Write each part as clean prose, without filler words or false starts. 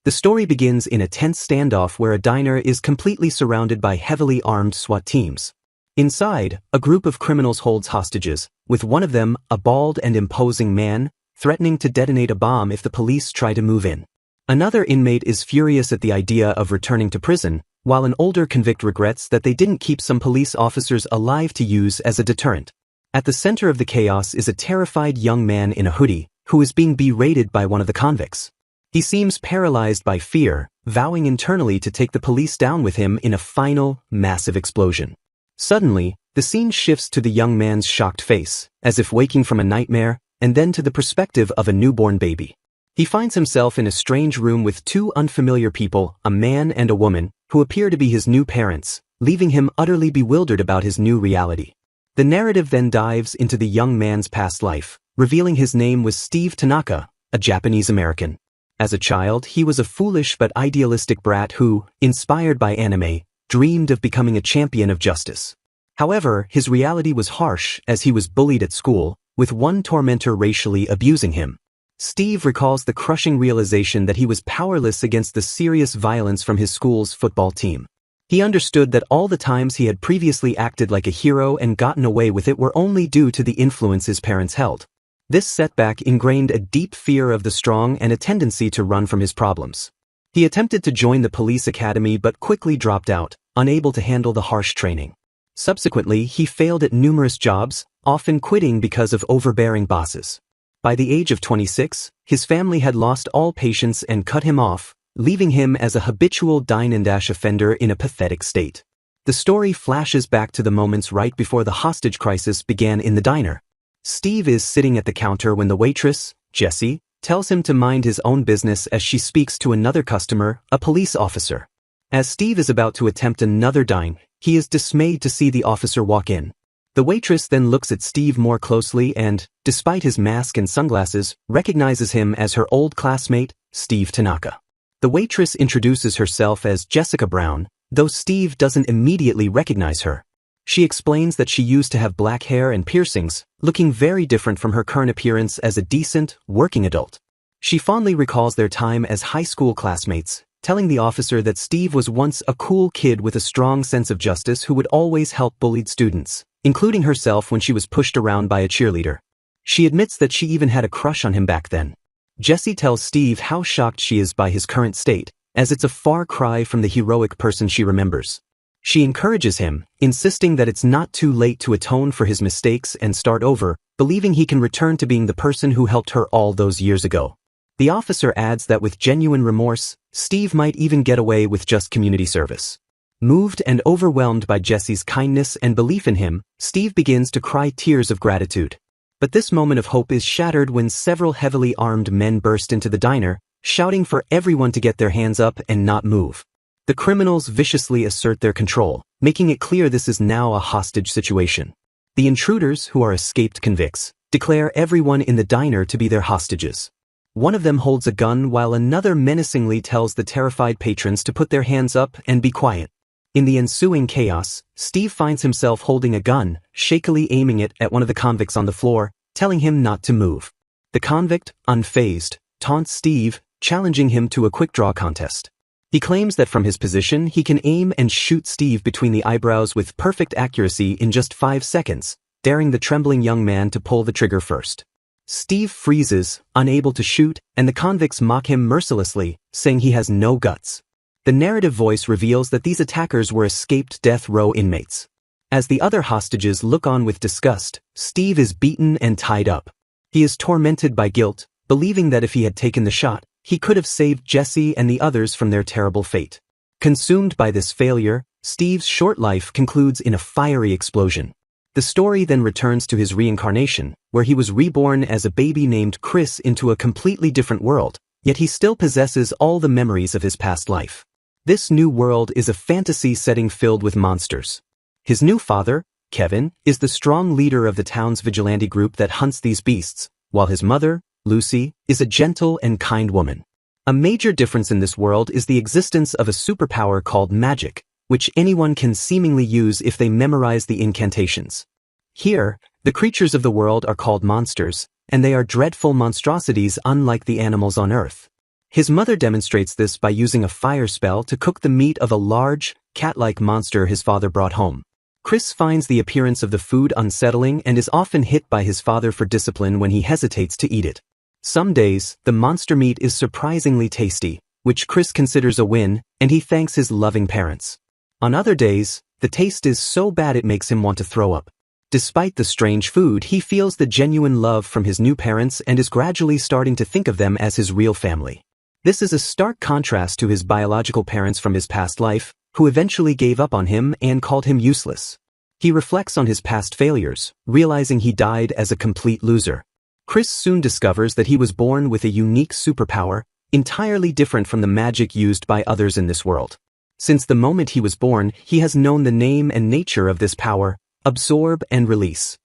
The story begins in a tense standoff where a diner is completely surrounded by heavily armed SWAT teams. Inside, a group of criminals holds hostages, with one of them, a bald and imposing man, threatening to detonate a bomb if the police try to move in. Another inmate is furious at the idea of returning to prison, while an older convict regrets that they didn't keep some police officers alive to use as a deterrent. At the center of the chaos is a terrified young man in a hoodie, who is being berated by one of the convicts. He seems paralyzed by fear, vowing internally to take the police down with him in a final, massive explosion. Suddenly, the scene shifts to the young man's shocked face, as if waking from a nightmare, and then to the perspective of a newborn baby. He finds himself in a strange room with two unfamiliar people, a man and a woman, who appear to be his new parents, leaving him utterly bewildered about his new reality. The narrative then dives into the young man's past life, revealing his name was Steve Tanaka, a Japanese American. As a child, he was a foolish but idealistic brat who, inspired by anime, dreamed of becoming a champion of justice. However, his reality was harsh as he was bullied at school, with one tormentor racially abusing him. Steve recalls the crushing realization that he was powerless against the serious violence from his school's football team. He understood that all the times he had previously acted like a hero and gotten away with it were only due to the influence his parents held. This setback ingrained a deep fear of the strong and a tendency to run from his problems. He attempted to join the police academy but quickly dropped out, unable to handle the harsh training. Subsequently, he failed at numerous jobs, often quitting because of overbearing bosses. By the age of 26, his family had lost all patience and cut him off, leaving him as a habitual dine-and-dash offender in a pathetic state. The story flashes back to the moments right before the hostage crisis began in the diner. Steve is sitting at the counter when the waitress, Jessie, tells him to mind his own business as she speaks to another customer, a police officer. As Steve is about to attempt another dine, he is dismayed to see the officer walk in. The waitress then looks at Steve more closely and, despite his mask and sunglasses, recognizes him as her old classmate, Steve Tanaka. The waitress introduces herself as Jessica Brown, though Steve doesn't immediately recognize her. She explains that she used to have black hair and piercings, looking very different from her current appearance as a decent, working adult. She fondly recalls their time as high school classmates, telling the officer that Steve was once a cool kid with a strong sense of justice who would always help bullied students, including herself when she was pushed around by a cheerleader. She admits that she even had a crush on him back then. Jessie tells Steve how shocked she is by his current state, as it's a far cry from the heroic person she remembers. She encourages him, insisting that it's not too late to atone for his mistakes and start over, believing he can return to being the person who helped her all those years ago. The officer adds that with genuine remorse, Steve might even get away with just community service. Moved and overwhelmed by Jessie's kindness and belief in him, Steve begins to cry tears of gratitude. But this moment of hope is shattered when several heavily armed men burst into the diner, shouting for everyone to get their hands up and not move. The criminals viciously assert their control, making it clear this is now a hostage situation. The intruders, who are escaped convicts, declare everyone in the diner to be their hostages. One of them holds a gun while another menacingly tells the terrified patrons to put their hands up and be quiet. In the ensuing chaos, Steve finds himself holding a gun, shakily aiming it at one of the convicts on the floor, telling him not to move. The convict, unfazed, taunts Steve, challenging him to a quick draw contest. He claims that from his position he can aim and shoot Steve between the eyebrows with perfect accuracy in just 5 seconds, daring the trembling young man to pull the trigger first. Steve freezes, unable to shoot, and the convicts mock him mercilessly, saying he has no guts. The narrative voice reveals that these attackers were escaped death row inmates. As the other hostages look on with disgust, Steve is beaten and tied up. He is tormented by guilt, believing that if he had taken the shot, he could have saved Jessie and the others from their terrible fate. Consumed by this failure, Steve's short life concludes in a fiery explosion. The story then returns to his reincarnation, where he was reborn as a baby named Chris into a completely different world, yet he still possesses all the memories of his past life. This new world is a fantasy setting filled with monsters. His new father, Kevin, is the strong leader of the town's vigilante group that hunts these beasts, while his mother, Lucy, is a gentle and kind woman. A major difference in this world is the existence of a superpower called magic, which anyone can seemingly use if they memorize the incantations. Here, the creatures of the world are called monsters, and they are dreadful monstrosities unlike the animals on Earth. His mother demonstrates this by using a fire spell to cook the meat of a large, cat-like monster his father brought home. Chris finds the appearance of the food unsettling and is often hit by his father for discipline when he hesitates to eat it. Some days, the monster meat is surprisingly tasty, which Chris considers a win, and he thanks his loving parents. On other days, the taste is so bad it makes him want to throw up. Despite the strange food, he feels the genuine love from his new parents and is gradually starting to think of them as his real family. This is a stark contrast to his biological parents from his past life, who eventually gave up on him and called him useless. He reflects on his past failures, realizing he died as a complete loser. Chris soon discovers that he was born with a unique superpower, entirely different from the magic used by others in this world. Since the moment he was born, he has known the name and nature of this power: absorb and release.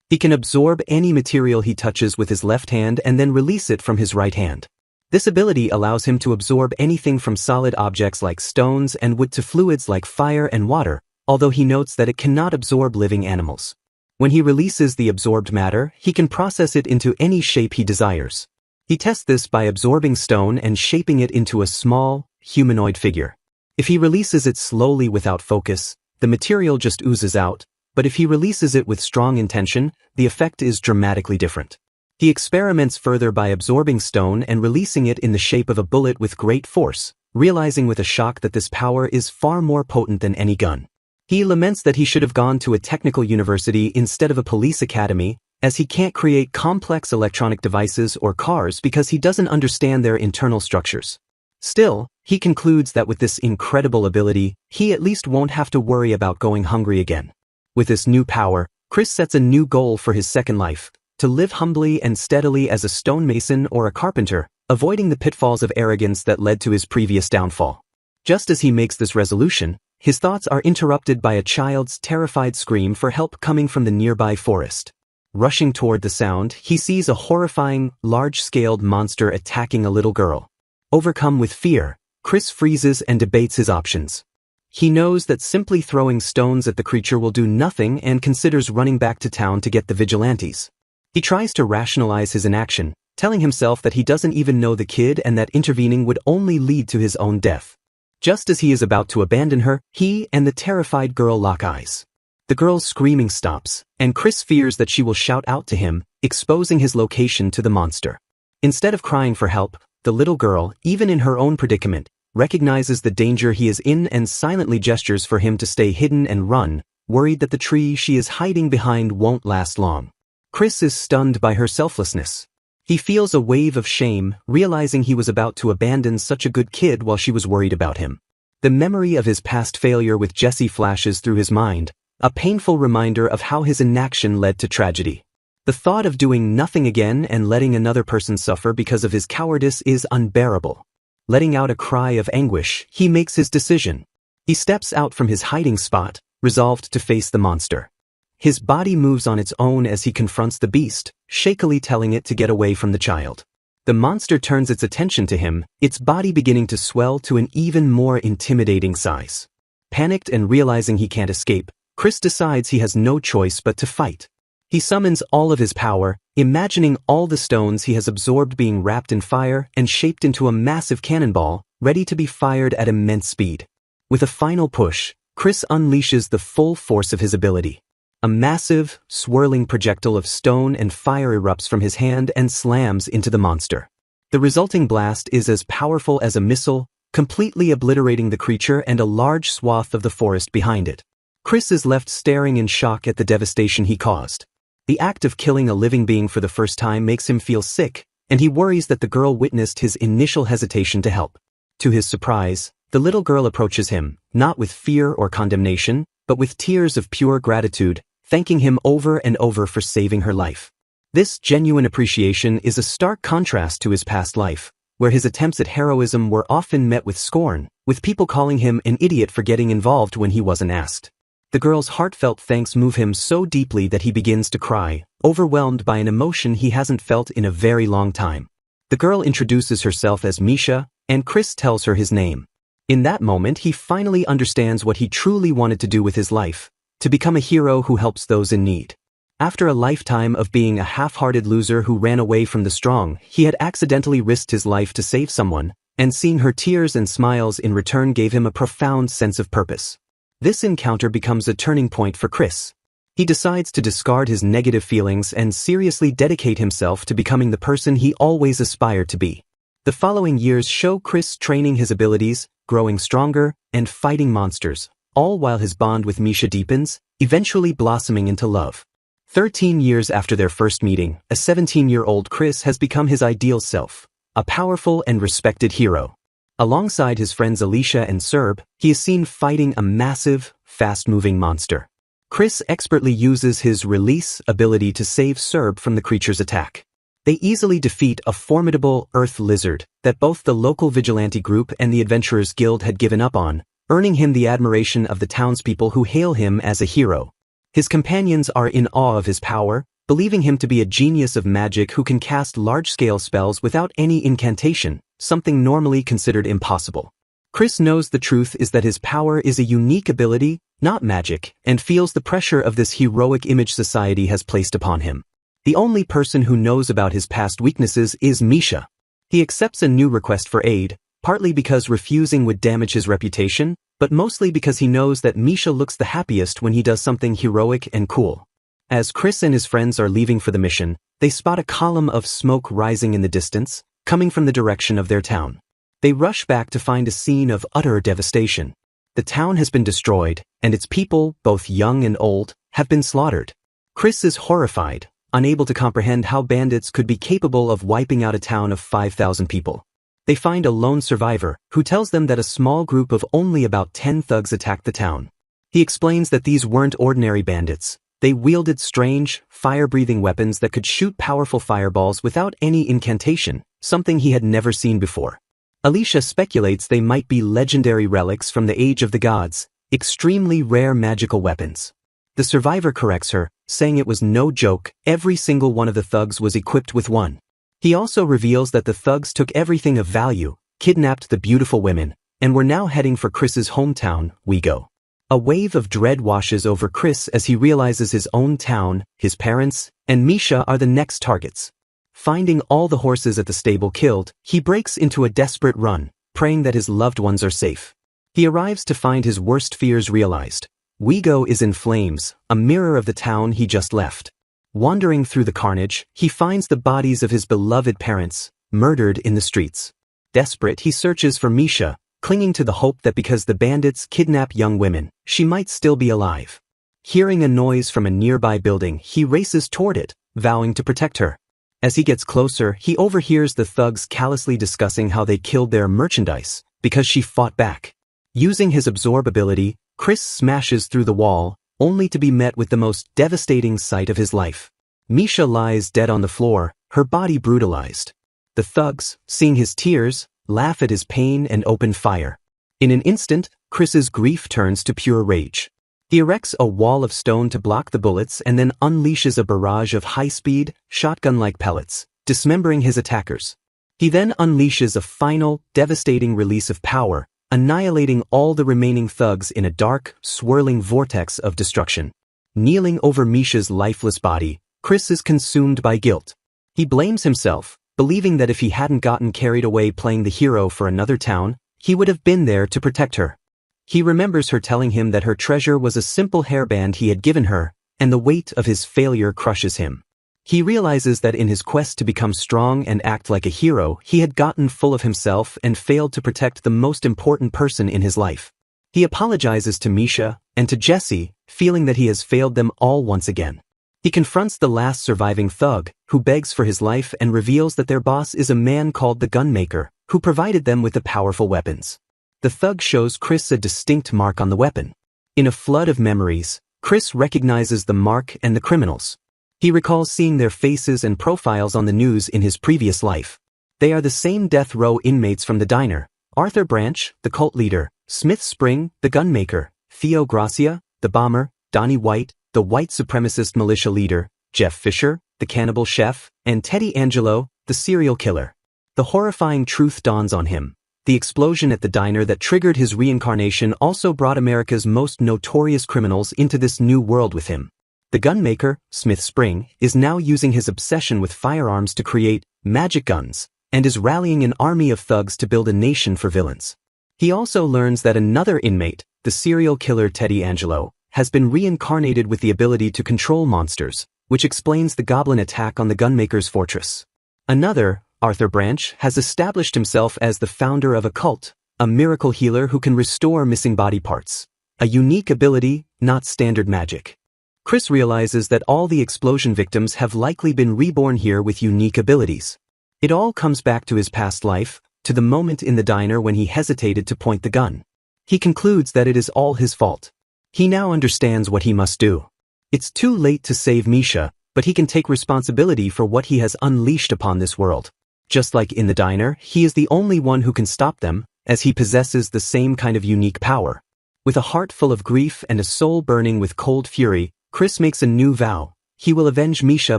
He can absorb any material he touches with his left hand and then release it from his right hand. This ability allows him to absorb anything from solid objects like stones and wood to fluids like fire and water, although he notes that it cannot absorb living animals. When he releases the absorbed matter, he can process it into any shape he desires. He tests this by absorbing stone and shaping it into a small, humanoid figure. If he releases it slowly without focus, the material just oozes out, but if he releases it with strong intention, the effect is dramatically different. He experiments further by absorbing stone and releasing it in the shape of a bullet with great force, realizing with a shock that this power is far more potent than any gun. He laments that he should have gone to a technical university instead of a police academy, as he can't create complex electronic devices or cars because he doesn't understand their internal structures. Still, he concludes that with this incredible ability, he at least won't have to worry about going hungry again. With this new power, Chris sets a new goal for his second life: to live humbly and steadily as a stonemason or a carpenter, avoiding the pitfalls of arrogance that led to his previous downfall. Just as he makes this resolution, his thoughts are interrupted by a child's terrified scream for help coming from the nearby forest. Rushing toward the sound, he sees a horrifying, large-scaled monster attacking a little girl. Overcome with fear, Chris freezes and debates his options. He knows that simply throwing stones at the creature will do nothing and considers running back to town to get the vigilantes. He tries to rationalize his inaction, telling himself that he doesn't even know the kid and that intervening would only lead to his own death. Just as he is about to abandon her, he and the terrified girl lock eyes. The girl's screaming stops, and Chris fears that she will shout out to him, exposing his location to the monster. Instead of crying for help, the little girl, even in her own predicament, recognizes the danger he is in and silently gestures for him to stay hidden and run, worried that the tree she is hiding behind won't last long. Chris is stunned by her selflessness. He feels a wave of shame, realizing he was about to abandon such a good kid while she was worried about him. The memory of his past failure with Jessie flashes through his mind, a painful reminder of how his inaction led to tragedy. The thought of doing nothing again and letting another person suffer because of his cowardice is unbearable. Letting out a cry of anguish, he makes his decision. He steps out from his hiding spot, resolved to face the monster. His body moves on its own as he confronts the beast, shakily telling it to get away from the child. The monster turns its attention to him, its body beginning to swell to an even more intimidating size. Panicked and realizing he can't escape, Chris decides he has no choice but to fight. He summons all of his power, imagining all the stones he has absorbed being wrapped in fire and shaped into a massive cannonball, ready to be fired at immense speed. With a final push, Chris unleashes the full force of his ability. A massive, swirling projectile of stone and fire erupts from his hand and slams into the monster. The resulting blast is as powerful as a missile, completely obliterating the creature and a large swath of the forest behind it. Chris is left staring in shock at the devastation he caused. The act of killing a living being for the first time makes him feel sick, and he worries that the girl witnessed his initial hesitation to help. To his surprise, the little girl approaches him, not with fear or condemnation, but with tears of pure gratitude, thanking him over and over for saving her life. This genuine appreciation is a stark contrast to his past life, where his attempts at heroism were often met with scorn, with people calling him an idiot for getting involved when he wasn't asked. The girl's heartfelt thanks move him so deeply that he begins to cry, overwhelmed by an emotion he hasn't felt in a very long time. The girl introduces herself as Misha, and Chris tells her his name. In that moment, he finally understands what he truly wanted to do with his life: to become a hero who helps those in need. After a lifetime of being a half-hearted loser who ran away from the strong, he had accidentally risked his life to save someone, and seeing her tears and smiles in return gave him a profound sense of purpose. This encounter becomes a turning point for Chris. He decides to discard his negative feelings and seriously dedicate himself to becoming the person he always aspired to be. The following years show Chris training his abilities, growing stronger, and fighting monsters, all while his bond with Misha deepens, eventually blossoming into love. 13 years after their first meeting, a 17-year-old Chris has become his ideal self, a powerful and respected hero. Alongside his friends Alicia and Serb, he is seen fighting a massive, fast-moving monster. Chris expertly uses his release ability to save Serb from the creature's attack. They easily defeat a formidable earth lizard that both the local vigilante group and the Adventurers Guild had given up on, earning him the admiration of the townspeople who hail him as a hero. His companions are in awe of his power, believing him to be a genius of magic who can cast large-scale spells without any incantation, something normally considered impossible. Chris knows the truth is that his power is a unique ability, not magic, and feels the pressure of this heroic image society has placed upon him. The only person who knows about his past weaknesses is Misha. He accepts a new request for aid, partly because refusing would damage his reputation, but mostly because he knows that Misha looks the happiest when he does something heroic and cool. As Chris and his friends are leaving for the mission, they spot a column of smoke rising in the distance, coming from the direction of their town. They rush back to find a scene of utter devastation. The town has been destroyed, and its people, both young and old, have been slaughtered. Chris is horrified, unable to comprehend how bandits could be capable of wiping out a town of 5,000 people. They find a lone survivor, who tells them that a small group of only about 10 thugs attacked the town. He explains that these weren't ordinary bandits. They wielded strange, fire-breathing weapons that could shoot powerful fireballs without any incantation, something he had never seen before. Alicia speculates they might be legendary relics from the Age of the Gods, extremely rare magical weapons. The survivor corrects her, saying it was no joke, every single one of the thugs was equipped with one. He also reveals that the thugs took everything of value, kidnapped the beautiful women, and were now heading for Chris's hometown, Wego. A wave of dread washes over Chris as he realizes his own town, his parents, and Misha are the next targets. Finding all the horses at the stable killed, he breaks into a desperate run, praying that his loved ones are safe. He arrives to find his worst fears realized. Wego is in flames, a mirror of the town he just left. Wandering through the carnage, he finds the bodies of his beloved parents, murdered in the streets. Desperate, he searches for Misha, clinging to the hope that because the bandits kidnap young women, she might still be alive. Hearing a noise from a nearby building, he races toward it, vowing to protect her. As he gets closer, he overhears the thugs callously discussing how they killed their merchandise, because she fought back. Using his absorb ability, Chris smashes through the wall, only to be met with the most devastating sight of his life. Misha lies dead on the floor, her body brutalized. The thugs, seeing his tears, laugh at his pain and open fire. In an instant, Chris's grief turns to pure rage. He erects a wall of stone to block the bullets and then unleashes a barrage of high-speed, shotgun-like pellets, dismembering his attackers. He then unleashes a final, devastating release of power, annihilating all the remaining thugs in a dark, swirling vortex of destruction. Kneeling over Misha's lifeless body, Chris is consumed by guilt. He blames himself, believing that if he hadn't gotten carried away playing the hero for another town, he would have been there to protect her. He remembers her telling him that her treasure was a simple hairband he had given her, and the weight of his failure crushes him. He realizes that in his quest to become strong and act like a hero, he had gotten full of himself and failed to protect the most important person in his life. He apologizes to Misha and to Jesse, feeling that he has failed them all once again. He confronts the last surviving thug, who begs for his life and reveals that their boss is a man called the Gunmaker, who provided them with the powerful weapons. The thug shows Chris a distinct mark on the weapon. In a flood of memories, Chris recognizes the mark and the criminals. He recalls seeing their faces and profiles on the news in his previous life. They are the same death row inmates from the diner: Arthur Branch, the cult leader; Smith Spring, the Gunmaker; Theo Gracia, the bomber; Donnie White, the white supremacist militia leader; Jeff Fisher, the cannibal chef; and Teddy Angelo, the serial killer. The horrifying truth dawns on him. The explosion at the diner that triggered his reincarnation also brought America's most notorious criminals into this new world with him. The Gunmaker, Smith Spring, is now using his obsession with firearms to create magic guns, and is rallying an army of thugs to build a nation for villains. He also learns that another inmate, the serial killer Teddy Angelo, has been reincarnated with the ability to control monsters, which explains the goblin attack on the gunmaker's fortress. Another, Arthur Branch, has established himself as the founder of a cult, a miracle healer who can restore missing body parts. A unique ability, not standard magic. Chris realizes that all the explosion victims have likely been reborn here with unique abilities. It all comes back to his past life, to the moment in the diner when he hesitated to point the gun. He concludes that it is all his fault. He now understands what he must do. It's too late to save Misha, but he can take responsibility for what he has unleashed upon this world. Just like in the diner, he is the only one who can stop them, as he possesses the same kind of unique power. With a heart full of grief and a soul burning with cold fury, Chris makes a new vow. He will avenge Misha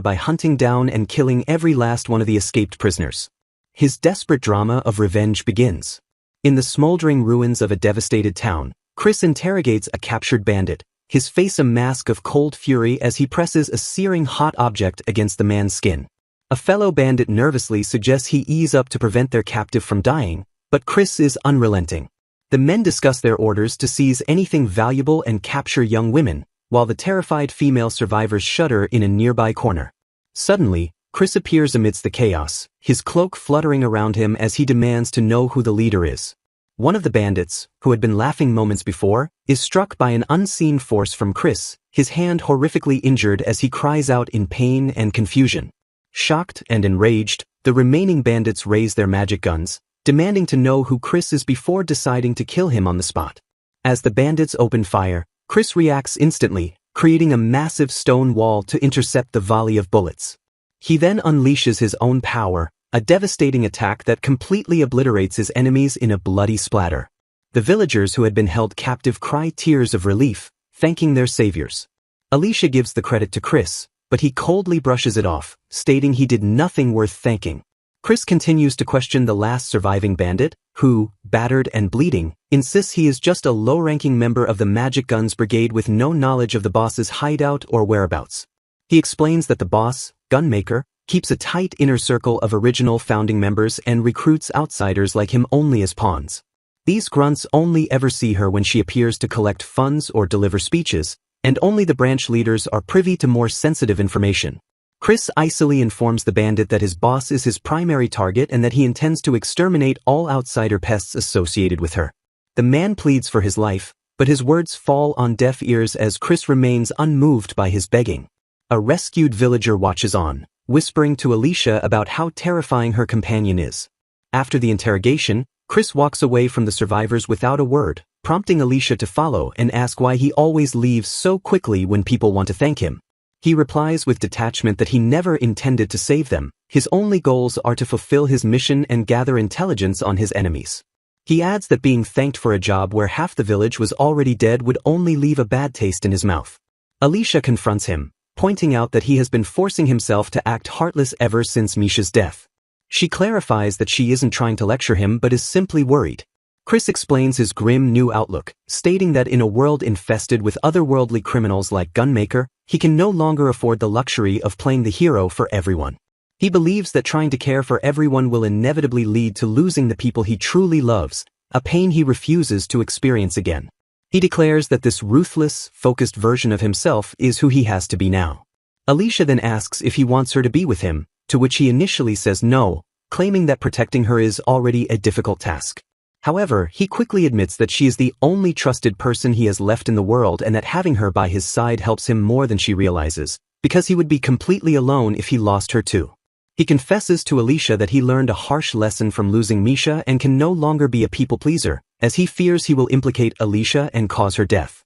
by hunting down and killing every last one of the escaped prisoners. His desperate drama of revenge begins. In the smoldering ruins of a devastated town, Chris interrogates a captured bandit, his face a mask of cold fury as he presses a searing hot object against the man's skin. A fellow bandit nervously suggests he ease up to prevent their captive from dying, but Chris is unrelenting. The men discuss their orders to seize anything valuable and capture young women, while the terrified female survivors shudder in a nearby corner. Suddenly, Chris appears amidst the chaos, his cloak fluttering around him as he demands to know who the leader is. One of the bandits, who had been laughing moments before, is struck by an unseen force from Chris, his hand horrifically injured as he cries out in pain and confusion. Shocked and enraged, the remaining bandits raise their magic guns, demanding to know who Chris is before deciding to kill him on the spot. As the bandits open fire, Chris reacts instantly, creating a massive stone wall to intercept the volley of bullets. He then unleashes his own power, a devastating attack that completely obliterates his enemies in a bloody splatter. The villagers who had been held captive cry tears of relief, thanking their saviors. Alicia gives the credit to Chris, but he coldly brushes it off, stating he did nothing worth thanking. Chris continues to question the last surviving bandit, who, battered and bleeding, insists he is just a low-ranking member of the Magic Guns Brigade with no knowledge of the boss's hideout or whereabouts. He explains that the boss, Gunmaker, keeps a tight inner circle of original founding members and recruits outsiders like him only as pawns. These grunts only ever see her when she appears to collect funds or deliver speeches, and only the branch leaders are privy to more sensitive information. Chris icily informs the bandit that his boss is his primary target and that he intends to exterminate all outsider pests associated with her. The man pleads for his life, but his words fall on deaf ears as Chris remains unmoved by his begging. A rescued villager watches on, whispering to Alicia about how terrifying her companion is. After the interrogation, Chris walks away from the survivors without a word, prompting Alicia to follow and ask why he always leaves so quickly when people want to thank him. He replies with detachment that he never intended to save them, his only goals are to fulfill his mission and gather intelligence on his enemies. He adds that being thanked for a job where half the village was already dead would only leave a bad taste in his mouth. Alicia confronts him, pointing out that he has been forcing himself to act heartless ever since Misha's death. She clarifies that she isn't trying to lecture him but is simply worried. Chris explains his grim new outlook, stating that in a world infested with otherworldly criminals like Gunmaker, he can no longer afford the luxury of playing the hero for everyone. He believes that trying to care for everyone will inevitably lead to losing the people he truly loves, a pain he refuses to experience again. He declares that this ruthless, focused version of himself is who he has to be now. Alicia then asks if he wants her to be with him, to which he initially says no, claiming that protecting her is already a difficult task. However, he quickly admits that she is the only trusted person he has left in the world and that having her by his side helps him more than she realizes, because he would be completely alone if he lost her too. He confesses to Alicia that he learned a harsh lesson from losing Misha and can no longer be a people-pleaser, as he fears he will implicate Alicia and cause her death.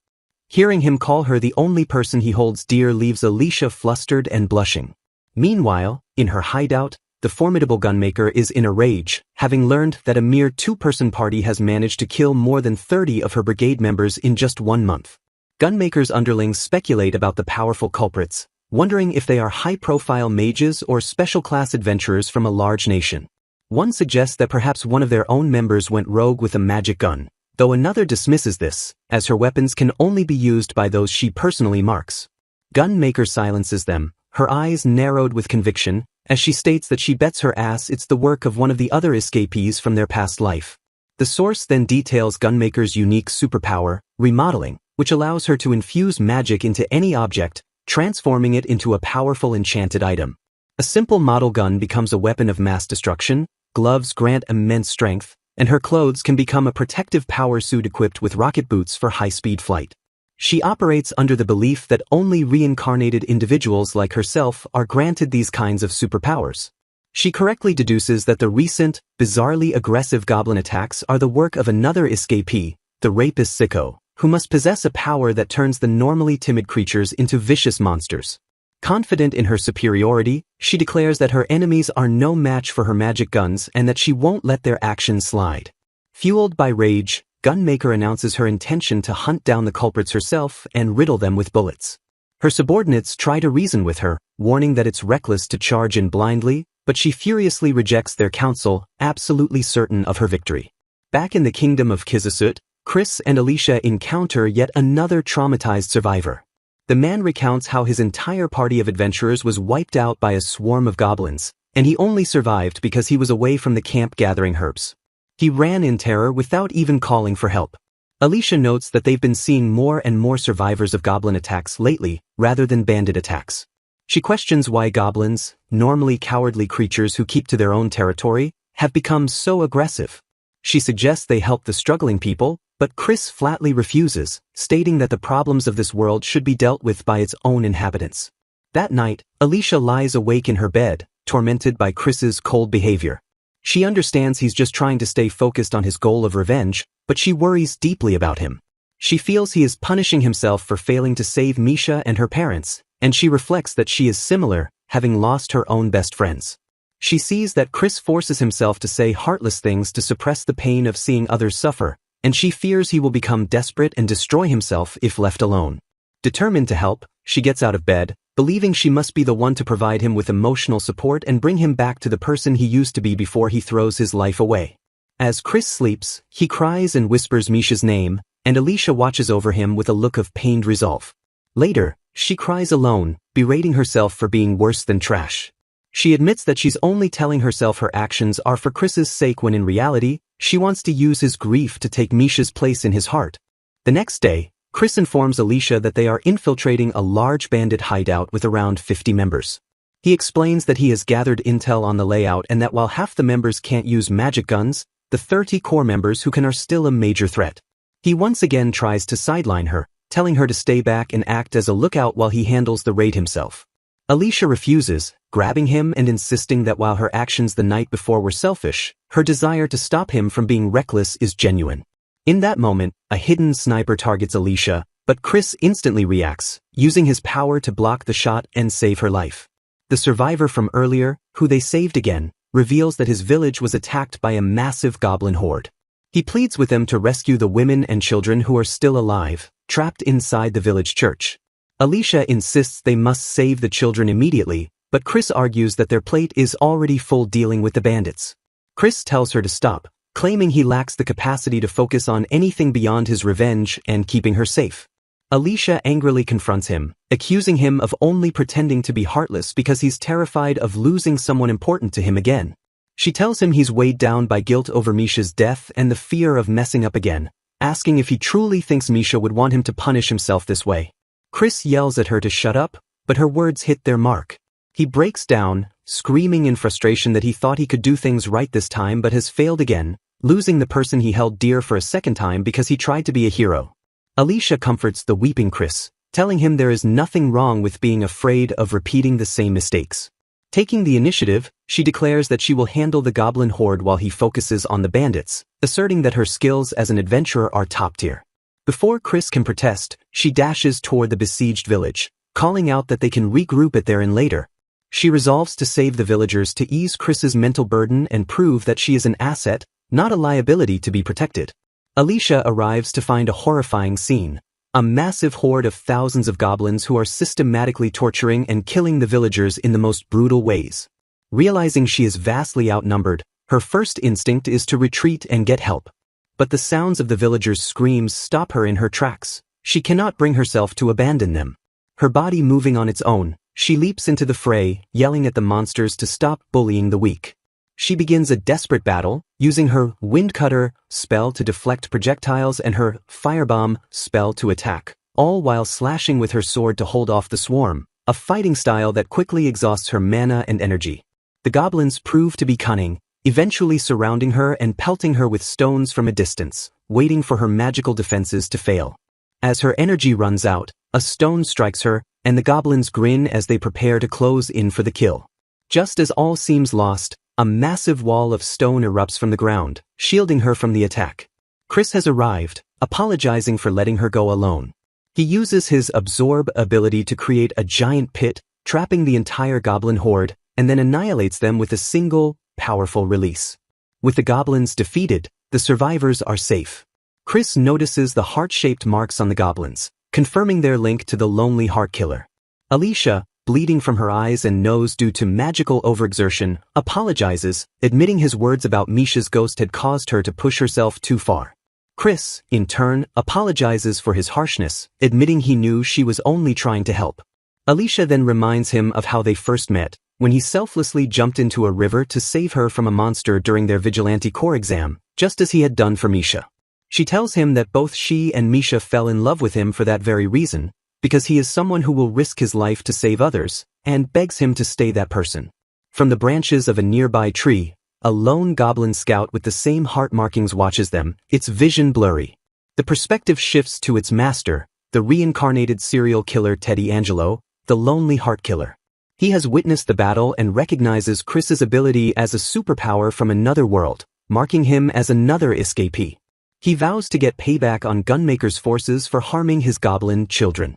Hearing him call her the only person he holds dear leaves Alicia flustered and blushing. Meanwhile, in her hideout, the formidable Gunmaker is in a rage, having learned that a mere two-person party has managed to kill more than 30 of her brigade members in just 1 month. Gunmaker's underlings speculate about the powerful culprits, wondering if they are high-profile mages or special-class adventurers from a large nation. One suggests that perhaps one of their own members went rogue with a magic gun, though another dismisses this, as her weapons can only be used by those she personally marks. Gunmaker silences them, her eyes narrowed with conviction, as she states that she bets her ass it's the work of one of the other escapees from their past life. The source then details Gunmaker's unique superpower, remodeling, which allows her to infuse magic into any object, transforming it into a powerful enchanted item. A simple model gun becomes a weapon of mass destruction, gloves grant immense strength, and her clothes can become a protective power suit equipped with rocket boots for high-speed flight. She operates under the belief that only reincarnated individuals like herself are granted these kinds of superpowers. She correctly deduces that the recent, bizarrely aggressive goblin attacks are the work of another escapee, the rapist Sicko, who must possess a power that turns the normally timid creatures into vicious monsters. Confident in her superiority, she declares that her enemies are no match for her magic guns and that she won't let their actions slide. Fueled by rage, Gunmaker announces her intention to hunt down the culprits herself and riddle them with bullets. Her subordinates try to reason with her, warning that it's reckless to charge in blindly, but she furiously rejects their counsel, absolutely certain of her victory. Back in the kingdom of Isekai'd, Chris and Alicia encounter yet another traumatized survivor. The man recounts how his entire party of adventurers was wiped out by a swarm of goblins, and he only survived because he was away from the camp gathering herbs. He ran in terror without even calling for help. Alicia notes that they've been seeing more and more survivors of goblin attacks lately, rather than bandit attacks. She questions why goblins, normally cowardly creatures who keep to their own territory, have become so aggressive. She suggests they help the struggling people, but Chris flatly refuses, stating that the problems of this world should be dealt with by its own inhabitants. That night, Alicia lies awake in her bed, tormented by Chris's cold behavior. She understands he's just trying to stay focused on his goal of revenge, but she worries deeply about him. She feels he is punishing himself for failing to save Misha and her parents, and she reflects that she is similar, having lost her own best friends. She sees that Chris forces himself to say heartless things to suppress the pain of seeing others suffer, and she fears he will become desperate and destroy himself if left alone. Determined to help, she gets out of bed, believing she must be the one to provide him with emotional support and bring him back to the person he used to be before he throws his life away. As Chris sleeps, he cries and whispers Misha's name, and Alicia watches over him with a look of pained resolve. Later, she cries alone, berating herself for being worse than trash. She admits that she's only telling herself her actions are for Chris's sake when in reality, she wants to use his grief to take Misha's place in his heart. The next day, Chris informs Alicia that they are infiltrating a large bandit hideout with around 50 members. He explains that he has gathered intel on the layout and that while half the members can't use magic guns, the 30 core members who can are still a major threat. He once again tries to sideline her, telling her to stay back and act as a lookout while he handles the raid himself. Alicia refuses, grabbing him and insisting that while her actions the night before were selfish, her desire to stop him from being reckless is genuine. In that moment, a hidden sniper targets Alicia, but Chris instantly reacts, using his power to block the shot and save her life. The survivor from earlier, who they saved again, reveals that his village was attacked by a massive goblin horde. He pleads with them to rescue the women and children who are still alive, trapped inside the village church. Alicia insists they must save the children immediately, but Chris argues that their plate is already full dealing with the bandits. Chris tells her to stop, claiming he lacks the capacity to focus on anything beyond his revenge and keeping her safe. Alicia angrily confronts him, accusing him of only pretending to be heartless because he's terrified of losing someone important to him again. She tells him he's weighed down by guilt over Misha's death and the fear of messing up again, asking if he truly thinks Misha would want him to punish himself this way. Chris yells at her to shut up, but her words hit their mark. He breaks down, screaming in frustration that he thought he could do things right this time but has failed again, losing the person he held dear for a second time because he tried to be a hero. Alicia comforts the weeping Chris, telling him there is nothing wrong with being afraid of repeating the same mistakes. Taking the initiative, she declares that she will handle the goblin horde while he focuses on the bandits, asserting that her skills as an adventurer are top tier. Before Chris can protest, she dashes toward the besieged village, calling out that they can regroup it there and later. She resolves to save the villagers to ease Chris's mental burden and prove that she is an asset, not a liability to be protected. Alicia arrives to find a horrifying scene. A massive horde of thousands of goblins who are systematically torturing and killing the villagers in the most brutal ways. Realizing she is vastly outnumbered, her first instinct is to retreat and get help. But the sounds of the villagers' screams stop her in her tracks. She cannot bring herself to abandon them. Her body moving on its own, She leaps into the fray, yelling at the monsters to stop bullying the weak. She begins a desperate battle, using her Wind Cutter spell to deflect projectiles and her Firebomb spell to attack, all while slashing with her sword to hold off the swarm, a fighting style that quickly exhausts her mana and energy. The goblins prove to be cunning, eventually surrounding her and pelting her with stones from a distance, waiting for her magical defenses to fail. As her energy runs out, a stone strikes her, and the goblins grin as they prepare to close in for the kill. Just as all seems lost, a massive wall of stone erupts from the ground, shielding her from the attack. Chris has arrived, apologizing for letting her go alone. He uses his Absorb ability to create a giant pit, trapping the entire goblin horde, and then annihilates them with a single, powerful release. With the goblins defeated, the survivors are safe. Chris notices the heart-shaped marks on the goblins, confirming their link to the lonely heart killer. Alicia, bleeding from her eyes and nose due to magical overexertion, apologizes, admitting his words about Misha's ghost had caused her to push herself too far. Chris, in turn, apologizes for his harshness, admitting he knew she was only trying to help. Alicia then reminds him of how they first met, when he selflessly jumped into a river to save her from a monster during their Vigilante Corps exam, just as he had done for Misha. She tells him that both she and Misha fell in love with him for that very reason, because he is someone who will risk his life to save others, and begs him to stay that person. From the branches of a nearby tree, a lone goblin scout with the same heart markings watches them, its vision blurry. The perspective shifts to its master, the reincarnated serial killer Teddy Angelo, the lonely heart killer. He has witnessed the battle and recognizes Chris's ability as a superpower from another world, marking him as another escapee. He vows to get payback on Gunmaker's forces for harming his goblin children.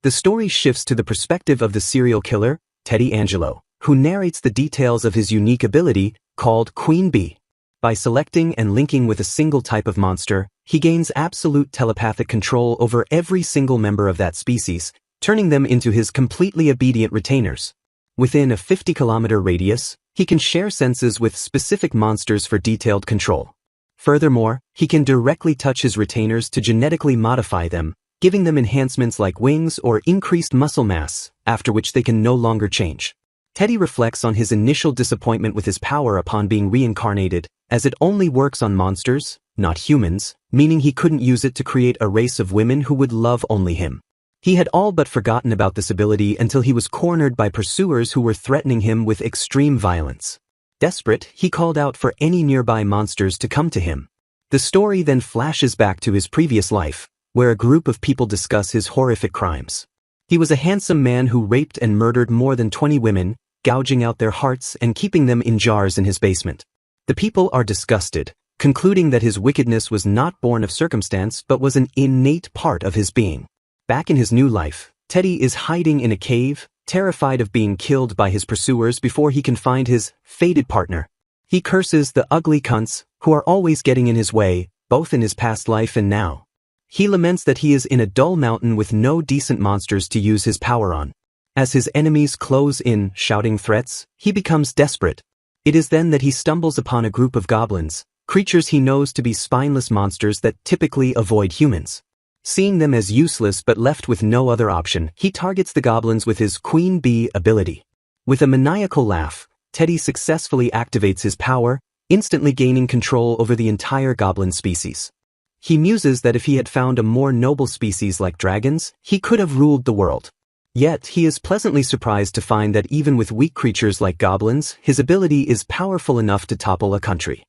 The story shifts to the perspective of the serial killer, Teddy Angelo, who narrates the details of his unique ability, called Queen Bee. By selecting and linking with a single type of monster, he gains absolute telepathic control over every single member of that species, turning them into his completely obedient retainers. Within a 50-kilometer radius, he can share senses with specific monsters for detailed control. Furthermore, he can directly touch his retainers to genetically modify them, giving them enhancements like wings or increased muscle mass, after which they can no longer change. Teddy reflects on his initial disappointment with his power upon being reincarnated, as it only works on monsters, not humans, meaning he couldn't use it to create a race of women who would love only him. He had all but forgotten about this ability until he was cornered by pursuers who were threatening him with extreme violence. Desperate, he called out for any nearby monsters to come to him. The story then flashes back to his previous life, where a group of people discuss his horrific crimes. He was a handsome man who raped and murdered more than 20 women, gouging out their hearts and keeping them in jars in his basement. The people are disgusted, concluding that his wickedness was not born of circumstance but was an innate part of his being. Back in his new life, Teddy is hiding in a cave, terrified of being killed by his pursuers before he can find his fated partner. He curses the ugly cunts, who are always getting in his way, both in his past life and now. He laments that he is in a dull mountain with no decent monsters to use his power on. As his enemies close in, shouting threats, he becomes desperate. It is then that he stumbles upon a group of goblins, creatures he knows to be spineless monsters that typically avoid humans. Seeing them as useless but left with no other option, he targets the goblins with his Queen Bee ability. With a maniacal laugh, Teddy successfully activates his power, instantly gaining control over the entire goblin species. He muses that if he had found a more noble species like dragons, he could have ruled the world. Yet, he is pleasantly surprised to find that even with weak creatures like goblins, his ability is powerful enough to topple a country.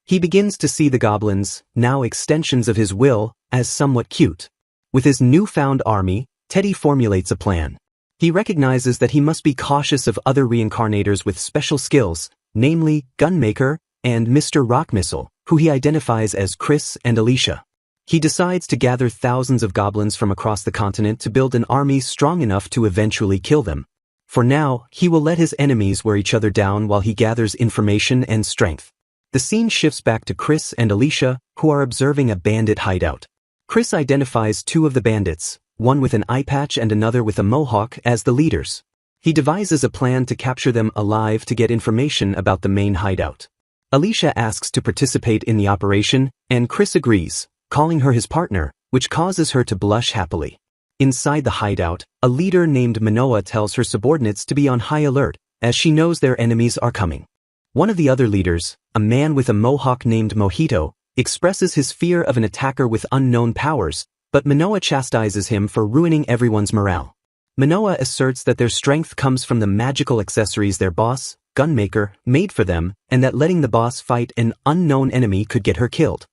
He begins to see the goblins, now extensions of his will, as somewhat cute. With his newfound army, Teddy formulates a plan. He recognizes that he must be cautious of other reincarnators with special skills, namely Gunmaker and Mr. Rock Missile, who he identifies as Chris and Alicia. He decides to gather thousands of goblins from across the continent to build an army strong enough to eventually kill them. For now, he will let his enemies wear each other down while he gathers information and strength. The scene shifts back to Chris and Alicia, who are observing a bandit hideout. Chris identifies two of the bandits, one with an eye patch and another with a mohawk, as the leaders. He devises a plan to capture them alive to get information about the main hideout. Alicia asks to participate in the operation, and Chris agrees, calling her his partner, which causes her to blush happily. Inside the hideout, a leader named Manoa tells her subordinates to be on high alert, as she knows their enemies are coming. One of the other leaders, a man with a mohawk named Mojito, expresses his fear of an attacker with unknown powers, but Manoa chastises him for ruining everyone's morale. Manoa asserts that their strength comes from the magical accessories their boss, Gunmaker, made for them, and that letting the boss fight an unknown enemy could get her killed.